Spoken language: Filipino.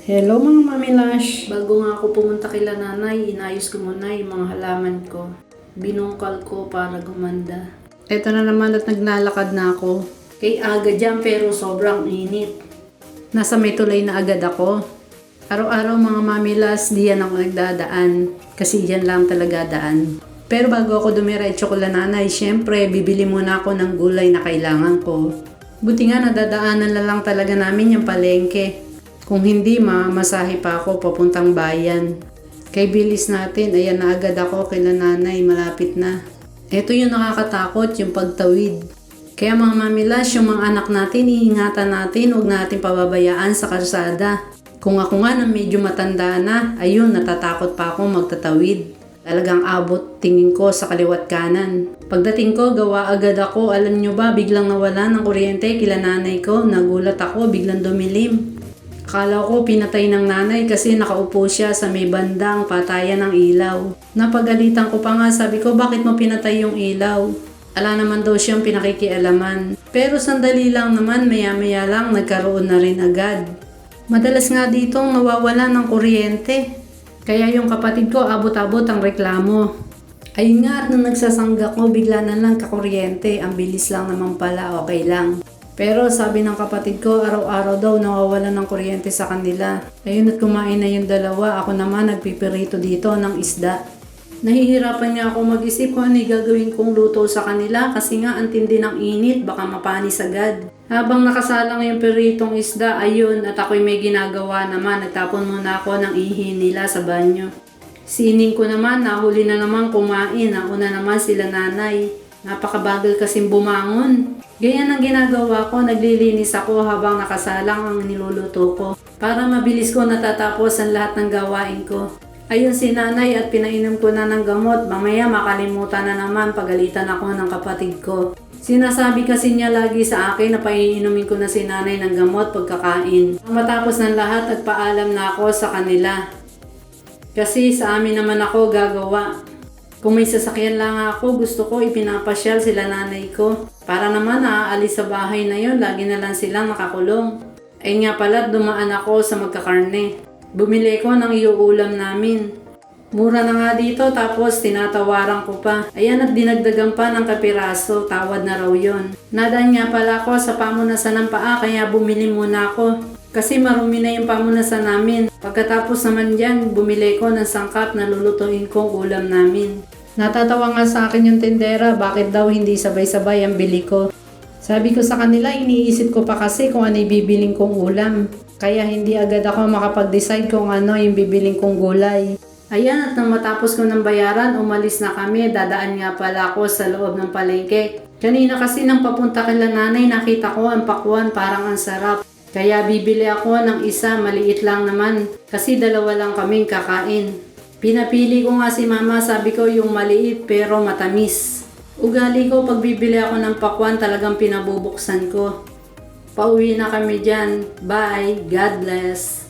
Hello mga mamilash! Bago nga ako pumunta kila nanay, inayos ko muna yung mga halaman ko. Binungkal ko para gumanda. Eto na naman at naglalakad na ako. Kay aga dyan pero sobrang init. Nasa may tulay na agad ako. Araw-araw mga mamilas, diyan ako nagdadaan. Kasi diyan lang talaga daan. Pero bago ako dumiretso ko la nanay, syempre bibili muna ako ng gulay na kailangan ko. Buti nga nadadaanan na lang talaga namin yung palengke. Kung hindi, mamasahe pa ako papuntang bayan. Kay bilis natin, ayan na agad ako kay nanay, malapit na. Ito yung nakakatakot, yung pagtawid. Kaya mga mamilas, yung mga anak natin, iingatan natin, huwag natin pababayaan sa kalsada. Kung ako nga na medyo matanda na, ayun, natatakot pa akong magtatawid. Talagang abot tingin ko sa kaliwat kanan. Pagdating ko, gawa agad ako. Alam nyo ba, biglang nawala ng kuryente kila nanay ko. Nagulat ako, biglang dumilim. Akala ko pinatay ng nanay kasi nakaupo siya sa may bandang patayan ng ilaw. Napagalitan ko pa nga, sabi ko bakit mo pinatay yung ilaw? Ala naman daw siyang pinakikialaman. Pero sandali lang naman, maya-maya lang nagkaroon na rin agad. Madalas nga ditong nawawala ng kuryente. Kaya yung kapatid ko abot-abot ang reklamo. Ayun nga at nung nagsasangga ko bigla na lang kakuryente. Ang bilis lang naman pala, okay lang. Pero sabi ng kapatid ko, araw-araw daw nawawalan ng kuryente sa kanila. Ayun at kumain na yung dalawa, ako naman nagpipirito dito ng isda. Nahihirapan niya ako mag-isip kung ano gagawin kong luto sa kanila kasi nga ang tindi ng init, baka mapanis agad. Habang nakasalang yung piritong isda, ayun at ako'y may ginagawa naman, nagtapon muna ako ng ihi nila sa banyo. Sining ko naman, nahuli na naman kumain, nauna naman sila nanay. Napakabagal kasing bumangon. Ganyan ang ginagawa ko, naglilinis ako habang nakasalang ang niluluto ko. Para mabilis ko natatapos ang lahat ng gawain ko. Ayun si nanay at pinainom ko na ng gamot. Mamaya makalimutan na naman, pagalitan ako ng kapatid ko. Sinasabi kasi niya lagi sa akin na paiinumin ko na si nanay ng gamot pagkakain. Matapos ng lahat at paalam na ako sa kanila. Kasi sa amin naman ako gagawa. Kung may sasakyan lang ako, gusto ko ipinapasyal sila nanay ko. Para naman naaalis sa bahay na yon, lagi na lang silang nakakulong. Ay nga pala, dumaan ako sa magkakarne. Bumili ko ng iuulam namin. Mura na nga dito, tapos tinatawaran ko pa. Ayan at dinagdagan pa ng kapiraso, tawad na raw yon. Nadaan nga pala ako sa pamunasan ng paa, kaya bumili muna ako. Kasi marumi na yung pamunasan namin. Pagkatapos naman dyan, bumili ko ng sangkap na lulutuin kong ulam namin. Natatawa nga sa akin yung tindera, bakit daw hindi sabay-sabay ang bili ko. Sabi ko sa kanila, iniisip ko pa kasi kung ano yung bibiling kong ulam. Kaya hindi agad ako makapag-decide kung ano yung bibiling kong gulay. Ayan at nang matapos ko ng bayaran, umalis na kami. Dadaan nga pala ako sa loob ng palengke. Kanina kasi nang papunta kila nanay, nakita ko ang pakwan, parang ang sarap. Kaya bibili ako ng isa, maliit lang naman. Kasi dalawa lang kaming kakain. Pinapili ko nga si mama, sabi ko yung maliit pero matamis. Ugali ko pag bibili ako ng pakwan, talagang pinabubuksan ko. Pauwi na kami dyan. Bye. God bless.